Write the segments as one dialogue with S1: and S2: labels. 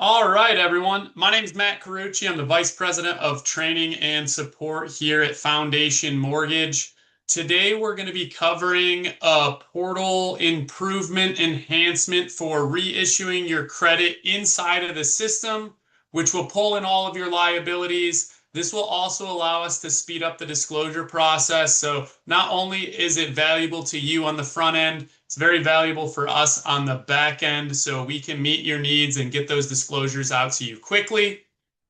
S1: All right, everyone. My name is Matt Carucci. I'm the Vice President of Training and Support here at Foundation Mortgage. Today, we're going to be covering a portal improvement enhancement for reissuing your credit inside of the system, which will pull in all of your liabilities. This will also allow us to speed up the disclosure process. So not only is it valuable to you on the front end, it's very valuable for us on the back end so we can meet your needs and get those disclosures out to you quickly.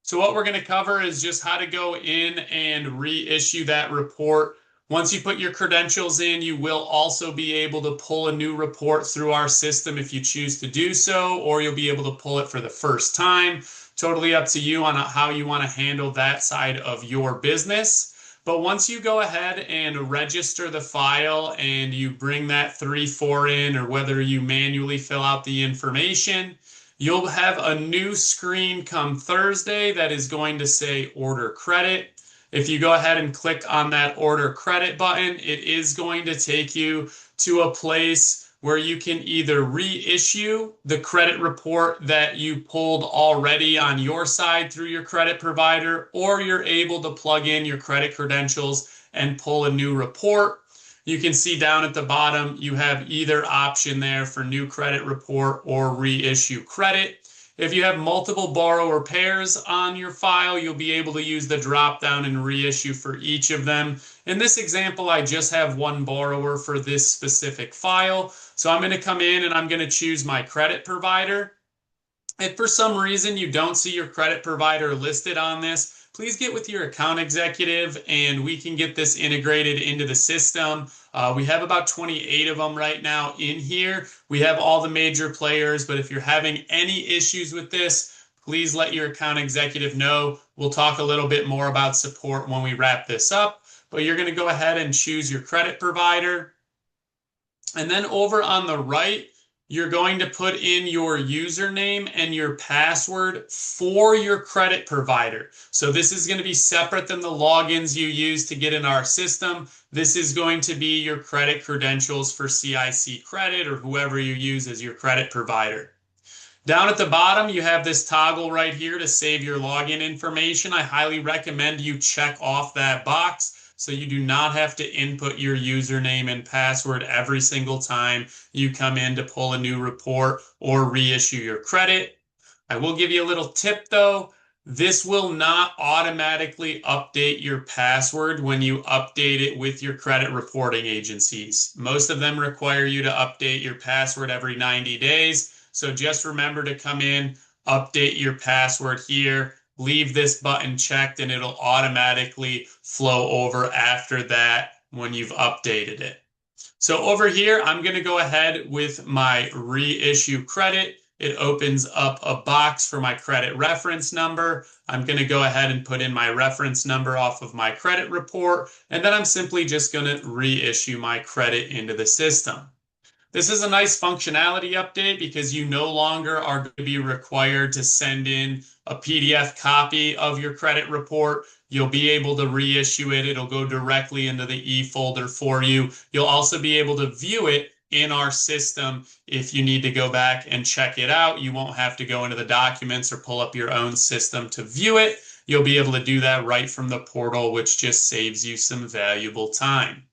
S1: So what we're going to cover is just how to go in and reissue that report. Once you put your credentials in, you will also be able to pull a new report through our system if you choose to do so, or you'll be able to pull it for the first time. Totally up to you on how you want to handle that side of your business. But once you go ahead and register the file and you bring that 3-4 in, or whether you manually fill out the information, you'll have a new screen come Thursday that is going to say order credit. If you go ahead and click on that order credit button, it is going to take you to a place where you can either reissue the credit report that you pulled already on your side through your credit provider, or you're able to plug in your credit credentials and pull a new report. You can see down at the bottom, you have either option there for new credit report or reissue credit. If you have multiple borrower pairs on your file, you'll be able to use the drop down and reissue for each of them. In this example, I just have one borrower for this specific file. So I'm going to come in and I'm going to choose my credit provider. If for some reason you don't see your credit provider listed on this, please get with your account executive and we can get this integrated into the system. We have about 28 of them right now in here. We have all the major players, but if you're having any issues with this, please let your account executive know. We'll talk a little bit more about support when we wrap this up, but you're going to go ahead and choose your credit provider. And then over on the right, you're going to put in your username and your password for your credit provider. So this is going to be separate than the logins you use to get in our system. This is going to be your credit credentials for CIC Credit or whoever you use as your credit provider. Down at the bottom, you have this toggle right here to save your login information. I highly recommend you check off that box so you do not have to input your username and password every single time you come in to pull a new report or reissue your credit. I will give you a little tip though. This will not automatically update your password when you update it with your credit reporting agencies. Most of them require you to update your password every 90 days. So just remember to come in, update your password here, leave this button checked, and it'll automatically flow over after that when you've updated it. So over here, I'm going to go ahead with my reissue credit. It opens up a box for my credit reference number. I'm going to go ahead and put in my reference number off of my credit report, and then I'm simply just going to reissue my credit into the system. This is a nice functionality update because you no longer are going to be required to send in a PDF copy of your credit report. You'll be able to reissue it. It'll go directly into the e-folder for you. You'll also be able to view it in our system if you need to go back and check it out. You won't have to go into the documents or pull up your own system to view it. You'll be able to do that right from the portal, which just saves you some valuable time.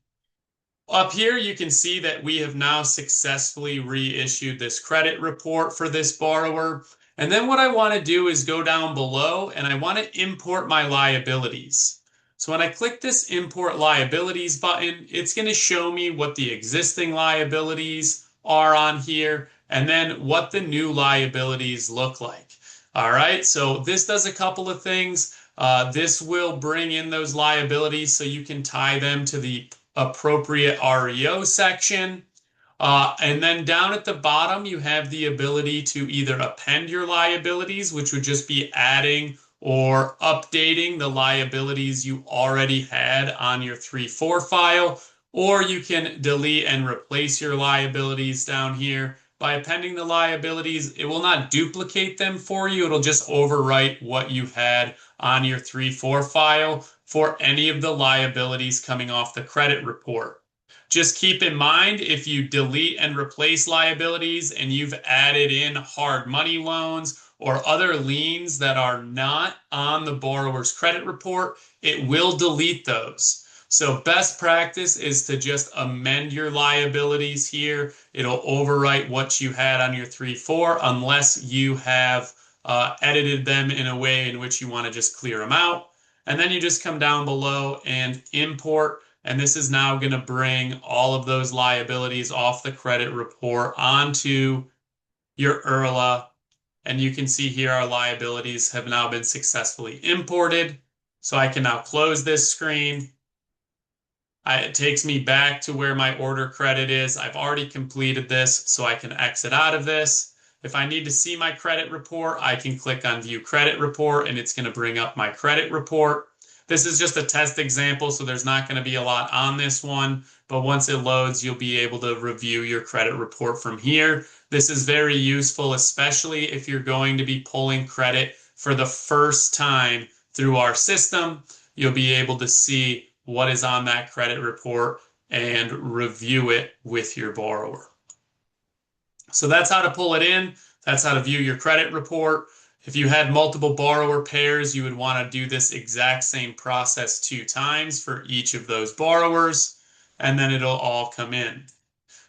S1: Up here, you can see that we have now successfully reissued this credit report for this borrower. And then what I want to do is go down below and I want to import my liabilities. So when I click this import liabilities button, it's going to show me what the existing liabilities are on here and then what the new liabilities look like. All right, so this does a couple of things. This will bring in those liabilities so you can tie them to the appropriate REO section. And then down at the bottom, you have the ability to either append your liabilities, which would just be adding or updating the liabilities you already had on your 3-4 file, or you can delete and replace your liabilities down here. By appending the liabilities, it will not duplicate them for you. It'll just overwrite what you had on your 3-4 file for any of the liabilities coming off the credit report. Just keep in mind, if you delete and replace liabilities and you've added in hard money loans or other liens that are not on the borrower's credit report, it will delete those. So best practice is to just amend your liabilities here. It'll overwrite what you had on your 3-4 unless you have edited them in a way in which you want to just clear them out. And then you just come down below and import. And this is now going to bring all of those liabilities off the credit report onto your ERLA. And you can see here our liabilities have now been successfully imported. So I can now close this screen. It takes me back to where my order credit is. I've already completed this, so I can exit out of this. If I need to see my credit report, I can click on View Credit Report, and it's going to bring up my credit report. This is just a test example, so there's not going to be a lot on this one, but once it loads, you'll be able to review your credit report from here. This is very useful, especially if you're going to be pulling credit for the first time through our system. You'll be able to see what is on that credit report and review it with your borrower. So that's how to pull it in. That's how to view your credit report. If you had multiple borrower pairs, you would want to do this exact same process 2 times for each of those borrowers, and then it'll all come in.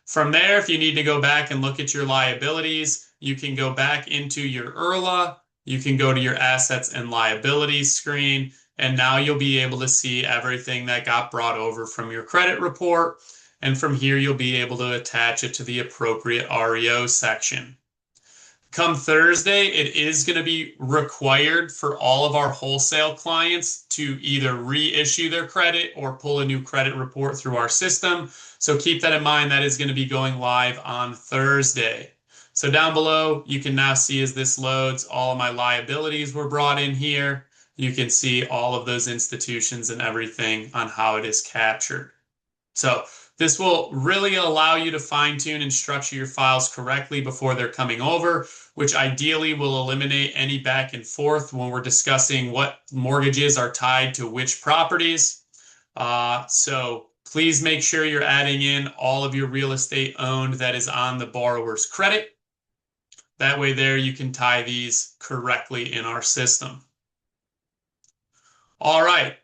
S1: From there, if you need to go back and look at your liabilities, you can go back into your ERLA. You can go to your assets and liabilities screen, and now you'll be able to see everything that got brought over from your credit report. And from here, you'll be able to attach it to the appropriate REO section. Come Thursday, it is going to be required for all of our wholesale clients to either reissue their credit or pull a new credit report through our system. So keep that in mind. That is going to be going live on Thursday. So down below, you can now see as this loads, all of my liabilities were brought in here. You can see all of those institutions and everything on how it is captured. So this will really allow you to fine-tune and structure your files correctly before they're coming over, which ideally will eliminate any back and forth when we're discussing what mortgages are tied to which properties. So please make sure you're adding in all of your real estate owned that is on the borrower's credit. That way there you can tie these correctly in our system. All right,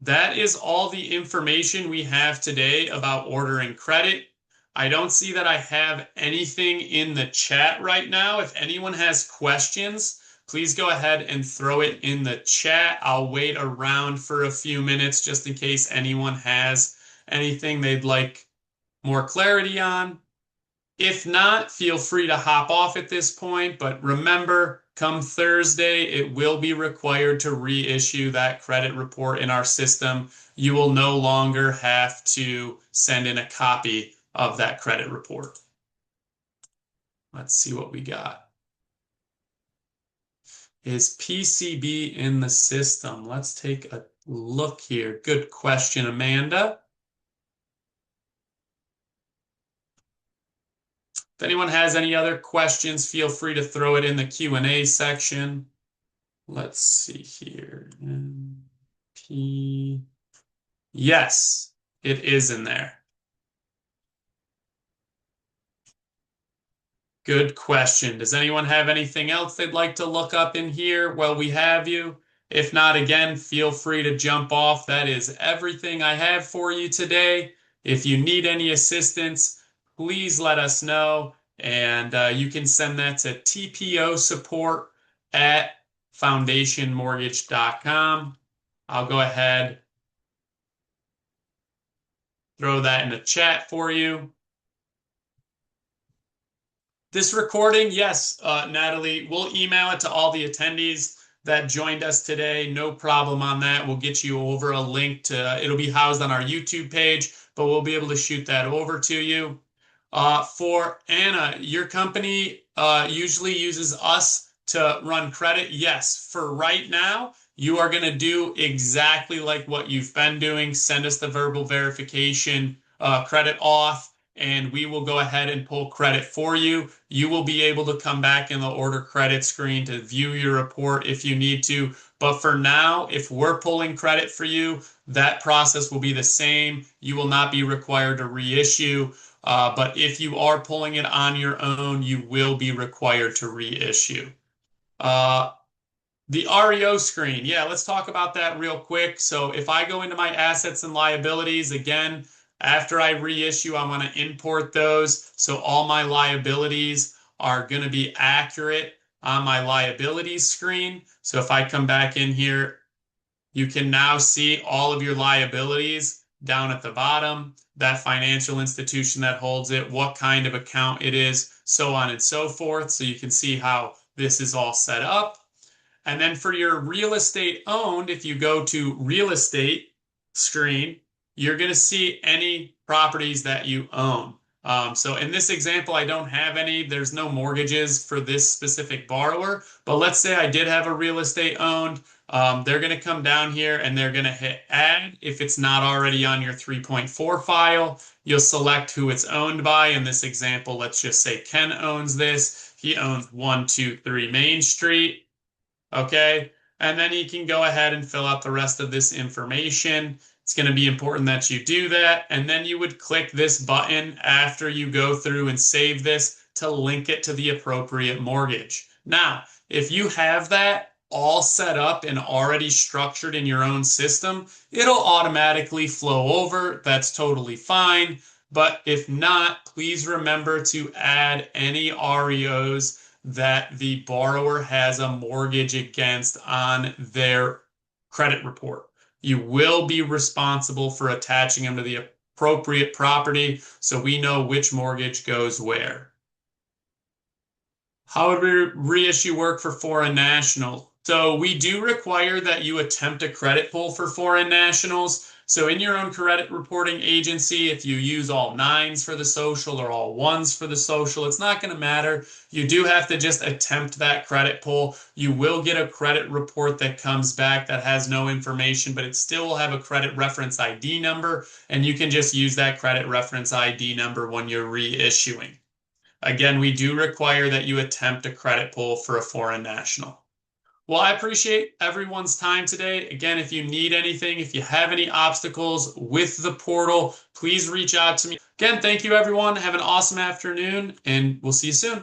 S1: that is all the information we have today about ordering credit. I don't see that I have anything in the chat right now. If anyone has questions, please go ahead and throw it in the chat. I'll wait around for a few minutes just in case anyone has anything they'd like more clarity on. If not, feel free to hop off at this point, but remember, come Thursday, it will be required to reissue that credit report in our system. You will no longer have to send in a copy of that credit report. Let's see what we got. Is PCB in the system? Let's take a look here. Good question, Amanda. If anyone has any other questions, feel free to throw it in the Q&A section. Let's see here. MP. Yes, it is in there. Good question. Does anyone have anything else they'd like to look up in here while we have you? If not, again, feel free to jump off. That is everything I have for you today. If you need any assistance, please let us know, and you can send that to tposupport@foundationmortgage.com. I'll go ahead, throw that in the chat for you. This recording, yes, Natalie, we'll email it to all the attendees that joined us today. No problem on that. We'll get you over a link to, it'll be housed on our YouTube page, but we'll be able to shoot that over to you. For Anna, your company usually uses us to run credit. Yes, for right now, you are going to do exactly like what you've been doing. Send us the verbal verification credit off, and we will go ahead and pull credit for you. You will be able to come back in the order credit screen to view your report if you need to. But for now, if we're pulling credit for you, that process will be the same. You will not be required to reissue. But if you are pulling it on your own, you will be required to reissue. Uh, the REO screen. Yeah, let's talk about that real quick. So if I go into my assets and liabilities, again, after I reissue, I'm going to import those. So all my liabilities are going to be accurate on my liabilities screen. So if I come back in here, you can now see all of your liabilities down at the bottom, that financial institution that holds it, what kind of account it is, so on and so forth. So you can see how this is all set up. And then for your real estate owned, if you go to real estate screen, you're going to see any properties that you own. So in this example, I don't have any. There's no mortgages for this specific borrower. But let's say I did have a real estate owned. They're going to come down here and they're going to hit add. If it's not already on your 3.4 file, you'll select who it's owned by. In this example, let's just say Ken owns this. He owns 123 Main Street. Okay. And then you can go ahead and fill out the rest of this information. It's going to be important that you do that. And then you would click this button after you go through and save this to link it to the appropriate mortgage. Now, if you have that all set up and already structured in your own system, it'll automatically flow over. That's totally fine. But if not, please remember to add any REOs that the borrower has a mortgage against on their credit report. You will be responsible for attaching them to the appropriate property so we know which mortgage goes where. How would reissue work for foreign nationals? So we do require that you attempt a credit pull for foreign nationals. So in your own credit reporting agency, if you use all nines for the social or all ones for the social, it's not going to matter. You do have to just attempt that credit pull. You will get a credit report that comes back that has no information, but it still will have a credit reference ID number, and you can just use that credit reference ID number when you're reissuing. Again, we do require that you attempt a credit pull for a foreign national. Well, I appreciate everyone's time today. Again, if you need anything, if you have any obstacles with the portal, please reach out to me. Again, thank you, everyone. Have an awesome afternoon, and we'll see you soon.